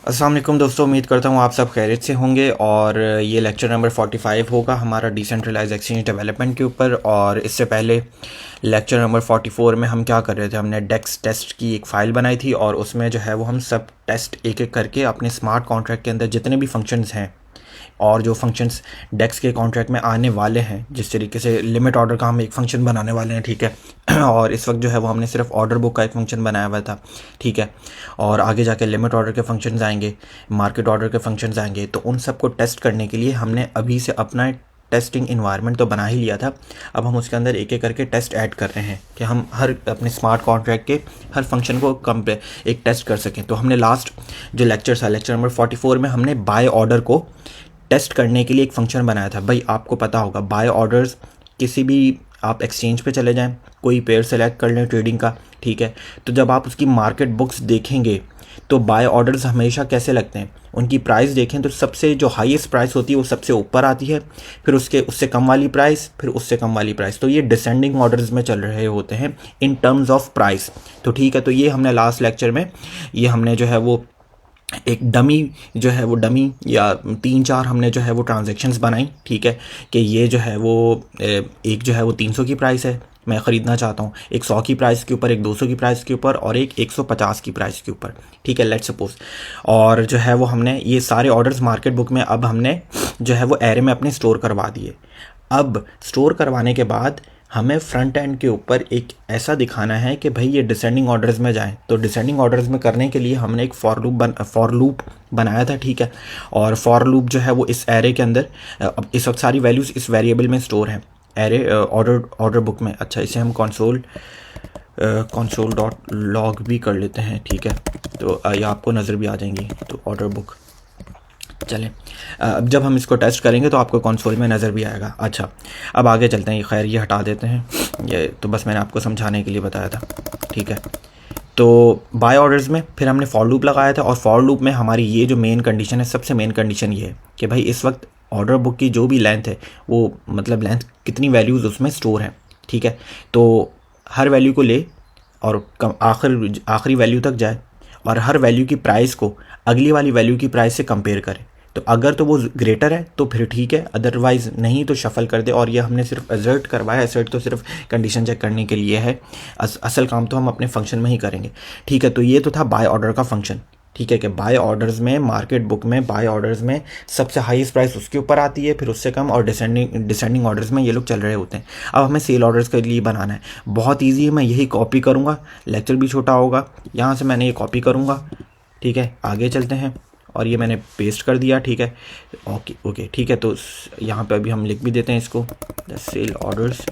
अस्सलाम वालेकुम दोस्तों, उम्मीद करता हूँ आप सब खैरियत से होंगे। और ये लेक्चर नंबर 45 होगा हमारा डिसेंट्रलाइज एक्सचेंज डेवलपमेंट के ऊपर। और इससे पहले लेक्चर नंबर 44 में हम क्या कर रहे थे, हमने डेक्स टेस्ट की एक फ़ाइल बनाई थी और उसमें जो है वो हम सब टेस्ट एक एक करके अपने स्मार्ट कॉन्ट्रैक्ट के अंदर जितने भी फंक्शंस हैं और जो फंक्शंस डेक्स के कॉन्ट्रैक्ट में आने वाले हैं, जिस तरीके से लिमिट ऑर्डर का हम एक फ़ंक्शन बनाने वाले हैं, ठीक है। और इस वक्त जो है वो हमने सिर्फ ऑर्डर बुक का एक फ़ंक्शन बनाया हुआ था, ठीक है। और आगे जाके लिमिट ऑर्डर के फंक्शंस आएंगे, मार्केट ऑर्डर के फंक्शंस आएंगे। तो उन सब को टेस्ट करने के लिए हमने अभी से अपना टेस्टिंग इन्वायरमेंट तो बना ही लिया था। अब हम उसके अंदर एक एक करके टेस्ट ऐड कर रहे हैं कि हम हर अपने स्मार्ट कॉन्ट्रैक्ट के हर फंक्शन को एक टेस्ट कर सकें। तो हमने लास्ट जो लेक्चर था, लेक्चर नंबर 44 में हमने बाय ऑर्डर को टेस्ट करने के लिए एक फ़ंक्शन बनाया था। भाई आपको पता होगा बाय ऑर्डर्स, किसी भी आप एक्सचेंज पे चले जाएं, कोई पेयर सेलेक्ट कर लें ट्रेडिंग का, ठीक है। तो जब आप उसकी मार्केट बुक्स देखेंगे तो बाय ऑर्डर्स हमेशा कैसे लगते हैं, उनकी प्राइस देखें तो सबसे जो हाईएस्ट प्राइस होती है वो सबसे ऊपर आती है, फिर उससे कम वाली प्राइस, फिर उससे कम वाली प्राइस। तो ये डिसेंडिंग ऑर्डर्स में चल रहे होते हैं इन टर्म्स ऑफ प्राइस। तो ठीक है, तो ये हमने लास्ट लेक्चर में ये हमने जो है वो एक डमी जो है वो डमी या 3-4 हमने जो है वो ट्रांजैक्शंस बनाई, ठीक है। कि ये जो है वो एक जो है वो 300 की प्राइस है, मैं ख़रीदना चाहता हूँ, एक 100 की प्राइस के ऊपर, एक 200 की प्राइस के ऊपर और एक 150 की प्राइस के ऊपर, ठीक है, लेट्स सपोज। और जो है वो हमने ये सारे ऑर्डर्स मार्केट बुक में अब हमने जो है वो एरे में अपने स्टोर करवा दिए। अब स्टोर करवाने के बाद हमें फ्रंट एंड के ऊपर एक ऐसा दिखाना है कि भाई ये डिसेंडिंग ऑर्डर्स में जाएं। तो डिसेंडिंग ऑर्डर्स में करने के लिए हमने एक फॉर लूप बनाया था, ठीक है। और फॉर लूप जो है वो इस एरे के अंदर, अब इस वक्त सारी वैल्यूज़ इस वेरिएबल में स्टोर हैं एरे ऑर्डर बुक में। अच्छा, इसे हम कंसोल डॉट लॉग भी कर लेते हैं, ठीक है। तो ये आपको नज़र भी आ जाएंगी। तो ऑर्डर बुक, चलें, अब जब हम इसको टेस्ट करेंगे तो आपको कंसोल में नज़र भी आएगा। अच्छा, अब आगे चलते हैं। खैर ये हटा देते हैं, ये तो बस मैंने आपको समझाने के लिए बताया था, ठीक है। तो बाय ऑर्डर्स में फिर हमने फॉर लूप लगाया था और फॉर लूप में हमारी ये जो मेन कंडीशन है, सबसे मेन कंडीशन ये है कि भाई इस वक्त ऑर्डर बुक की जो भी लेंथ है वो मतलब लेंथ कितनी वैल्यूज़ उसमें स्टोर हैं, ठीक है। तो हर वैल्यू को ले और आखिरी वैल्यू तक जाए और हर वैल्यू की प्राइस को अगली वाली वैल्यू की प्राइस से कंपेयर करें। तो अगर तो वो ग्रेटर है तो फिर ठीक है, अदरवाइज़ नहीं तो शफल कर दे। और ये हमने सिर्फ असर्ट करवाया, असर्ट तो सिर्फ कंडीशन चेक करने के लिए है, असल काम तो हम अपने फंक्शन में ही करेंगे, ठीक है। तो ये तो था बाय ऑर्डर का फंक्शन, ठीक है। कि बाय ऑर्डर्स में, मार्केट बुक में बाय ऑर्डर्स में सबसे हाईएस्ट प्राइस उसके ऊपर आती है, फिर उससे कम, और डिसेंडिंग ऑर्डर्स में ये लोग चल रहे होते हैं। अब हमें सेल ऑर्डर्स के लिए बनाना है, बहुत ईजी है। मैं यही कॉपी करूँगा, लेक्चर भी छोटा होगा, यहाँ से मैंने ये कॉपी करूँगा, ठीक है। आगे चलते हैं और ये मैंने पेस्ट कर दिया, ठीक है। ओके ओके, ठीक है। तो यहाँ पे अभी हम लिख भी देते हैं इसको, the sell orders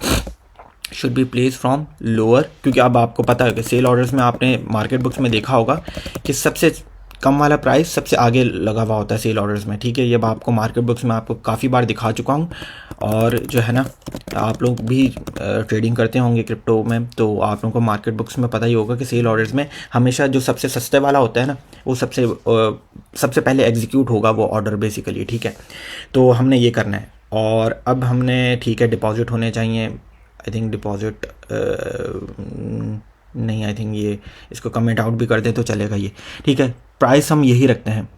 should be place from lower, क्योंकि अब आपको पता है कि सेल ऑर्डर्स में आपने मार्केट बुक्स में देखा होगा कि सबसे कम वाला प्राइस सबसे आगे लगा हुआ होता है सेल ऑर्डर्स में, ठीक है। ये आपको मार्केट बुक्स में आपको काफ़ी बार दिखा चुका हूँ। और जो है ना, आप लोग भी ट्रेडिंग करते होंगे क्रिप्टो में, तो आप लोगों को मार्केट बुक्स में पता ही होगा कि सेल ऑर्डर्स में हमेशा जो सबसे सस्ते वाला होता है ना, वो सबसे पहले एग्जीक्यूट होगा वो ऑर्डर बेसिकली, ठीक है। तो हमने ये करना है। और अब हमने, ठीक है, डिपॉजिट होने चाहिए, आई थिंक डिपॉजिट नहीं, आई थिंक ये इसको कमेंट आउट भी कर दें तो चलेगा ये, ठीक है। प्राइस हम यही रखते हैं।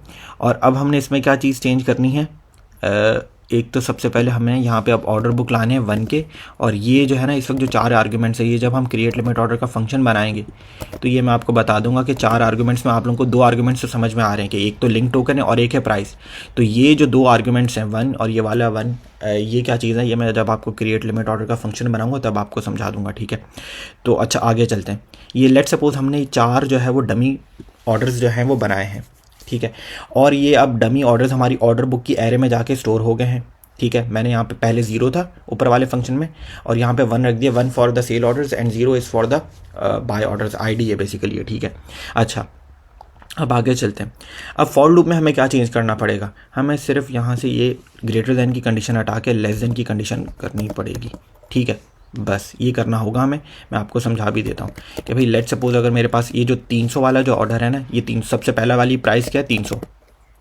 और अब हमने इसमें क्या चीज़ चेंज करनी है, एक तो सबसे पहले हमें यहाँ पे अब ऑर्डर बुक लाने हैं 1 के। और ये जो है ना, इस वक्त जो 4 आर्ग्यूमेंट्स है, ये जब हम क्रिएट लिमिट ऑर्डर का फंक्शन बनाएंगे तो ये मैं आपको बता दूंगा कि 4 आर्ग्यूमेंट्स में आप लोगों को 2 आर्ग्यूमेंट्स तो समझ में आ रहे हैं कि एक तो लिंक टोकन है और एक है प्राइस। तो ये जो 2 आर्ग्यूमेंट्स हैं 1 और ये वाला 1, ये क्या चीज़ है, ये मैं जब आपको क्रिएट लिमिट ऑर्डर का फंक्शन बनाऊंगा तब आपको समझा दूंगा, ठीक है। तो अच्छा, आगे चलते हैं। ये लेट सपोज हमने 4 जो है वो डमी ऑर्डर्स जो हैं वो बनाए हैं, ठीक है। और ये अब डमी ऑर्डर्स हमारी ऑर्डर बुक की एरे में जाके स्टोर हो गए हैं, ठीक है। मैंने यहाँ पे पहले 0 था ऊपर वाले फंक्शन में और यहाँ पे 1 रख दिया, 1 for the sell orders and 0 is for the buy orders, ID है बेसिकली, ठीक है। अच्छा, अब आगे चलते हैं। अब फॉर लूप में हमें क्या चेंज करना पड़ेगा, हमें सिर्फ यहाँ से ये ग्रेटर देन की कंडीशन हटा के लेस देन की कंडीशन करनी पड़ेगी, ठीक है। बस ये करना होगा हमें। मैं आपको समझा भी देता हूँ कि भाई लेट सपोज अगर मेरे पास ये जो 300 वाला जो ऑर्डर है ना, ये 300 सबसे पहला वाली प्राइस क्या है 300,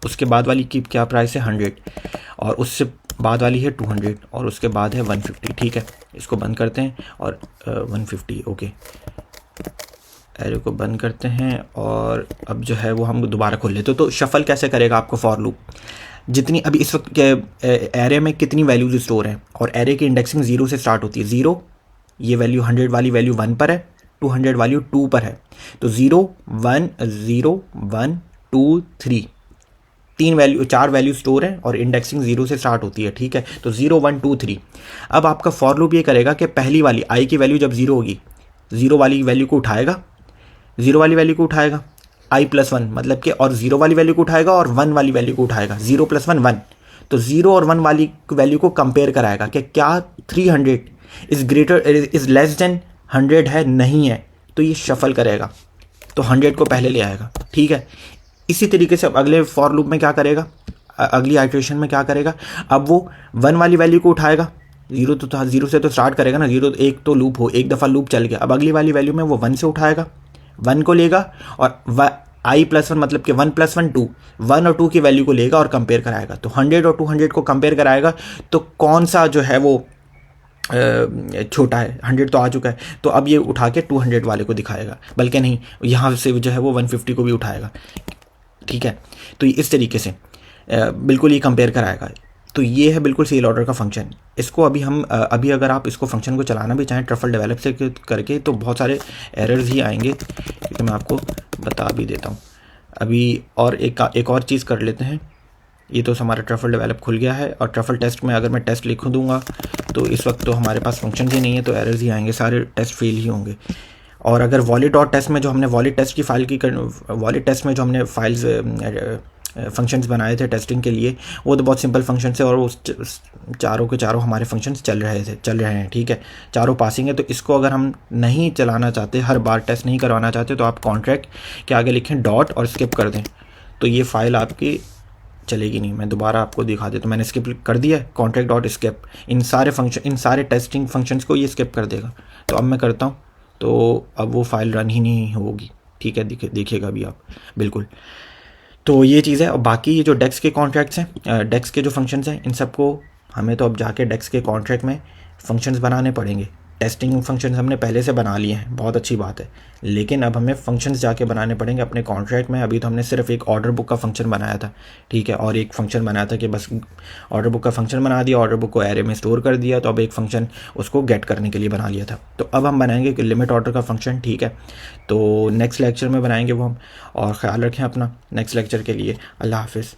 उसके बाद वाली की क्या प्राइस है 100, और उससे बाद वाली है 200, और उसके बाद है 150, ठीक है। इसको बंद करते हैं और 150, ओके। एरे को बंद करते हैं और अब जो है वो हम दोबारा खोल लेते हैं। तो शफल कैसे करेगा आपको फॉर लूप, जितनी अभी इस वक्त एरे में कितनी वैल्यूज स्टोर हैं और एरे की इंडेक्सिंग 0 से स्टार्ट होती है। 0 ये वैल्यू 100 वाली वैल्यू 1 पर है, 200 वैल्यू 2 पर है। तो 0 1 0 1 2 3 4 वैल्यू स्टोर है और इंडेक्सिंग 0 से स्टार्ट होती है, ठीक है। तो 0 1 2 3। अब आपका फॉर लूप ये करेगा कि पहली वाली आई की वैल्यू जब 0 होगी, 0 वाली वैल्यू को उठाएगा, 0 वाली वैल्यू को उठाएगा i+1 मतलब कि, और 0 वाली वैल्यू को उठाएगा और 1 वाली वैल्यू को उठाएगा। 0 + 1 1। तो 0 और 1 वाली वैल्यू को कंपेयर कराएगा कि क्या 300 इज लेस देन 100 है, नहीं है, तो ये शफल करेगा, तो 100 को पहले ले आएगा, ठीक है। इसी तरीके से अब अगले फॉर लूप में क्या करेगा, अगली आइटरेशन में क्या करेगा, अब वो 1 वाली वैल्यू को उठाएगा। 0 तो था, 0 से तो स्टार्ट करेगा ना, 0 एक तो लूप हो, एक दफ़ा लूप चल गया। अब अगली वाली वैल्यू में वो 1 से उठाएगा, 1 को लेगा और i+1 मतलब कि 1 + 1 2, 1 और 2 की वैल्यू को लेगा और कंपेयर कराएगा। तो 100 और 200 को कंपेयर कराएगा, तो कौन सा जो है वो छोटा है, 100 तो आ चुका है, तो अब ये उठा के 200 वाले को दिखाएगा, बल्कि नहीं, यहाँ से जो है वो 150 को भी उठाएगा, ठीक है। तो इस तरीके से बिल्कुल ये कंपेयर कराएगा। तो ये है बिल्कुल सेल ऑर्डर का फंक्शन। इसको अभी हम अभी अगर आप इसको फंक्शन को चलाना भी चाहें ट्रफल डेवलप से करके, तो बहुत सारे एरर्स ही आएंगे, क्योंकि मैं आपको बता भी देता हूँ अभी। और एक और चीज़ कर लेते हैं। ये तो हमारा ट्रफल डेवलप खुल गया है, और ट्रफल टेस्ट में अगर मैं टेस्ट लिख दूंगा तो इस वक्त तो हमारे पास फंक्शन ही नहीं है, तो एरर्स ही आएंगे, सारे टेस्ट फेल ही होंगे। और अगर वॉलेट और टेस्ट में जो हमने वॉलेट टेस्ट की फाइल की वॉलेट टेस्ट में जो हमने फाइल्स फंक्शंस बनाए थे टेस्टिंग के लिए, वो तो बहुत सिंपल फंक्शंस है, और उस चारों के चारों हमारे फंक्शंस चल रहे हैं, ठीक है, चारों पासिंग है। तो इसको अगर हम नहीं चलाना चाहते, हर बार टेस्ट नहीं करवाना चाहते, तो आप कॉन्ट्रैक्ट के आगे लिखें डॉट और स्किप कर दें, तो ये फाइल आपकी चलेगी नहीं। मैं दोबारा आपको दिखा देता हूँ, मैंने स्किप कर दिया है, कॉन्ट्रैक्ट डॉट स्किप, इन सारे टेस्टिंग फंक्शंस को ये स्किप कर देगा। तो अब मैं करता हूँ, तो अब वो फाइल रन ही नहीं होगी, ठीक है, देखिएगा अभी आप बिल्कुल। तो ये चीज़ है। और बाकी ये जो डेक्स के कॉन्ट्रैक्ट्स हैं, डेक्स के जो फंक्शंस हैं, इन सबको हमें तो अब जाके डेक्स के कॉन्ट्रैक्ट में फंक्शंस बनाने पड़ेंगे। टेस्टिंग फंक्शंस हमने पहले से बना लिए हैं, बहुत अच्छी बात है, लेकिन अब हमें फंक्शंस जाके बनाने पड़ेंगे अपने कॉन्ट्रैक्ट में। अभी तो हमने सिर्फ एक ऑर्डर बुक का फंक्शन बनाया था, ठीक है, और एक फंक्शन बनाया था कि बस ऑर्डर बुक का फंक्शन बना दिया, ऑर्डर बुक को एरे में स्टोर कर दिया, तो अब एक फंक्शन उसको गेट करने के लिए बना लिया था। तो अब हम बनाएंगे कि लिमिट ऑर्डर का फंक्शन, ठीक है। तो नेक्स्ट लेक्चर में बनाएंगे वो हम, और ख़्याल रखें अपना नेक्स्ट लेक्चर के लिए। अल्लाह हाफिज़।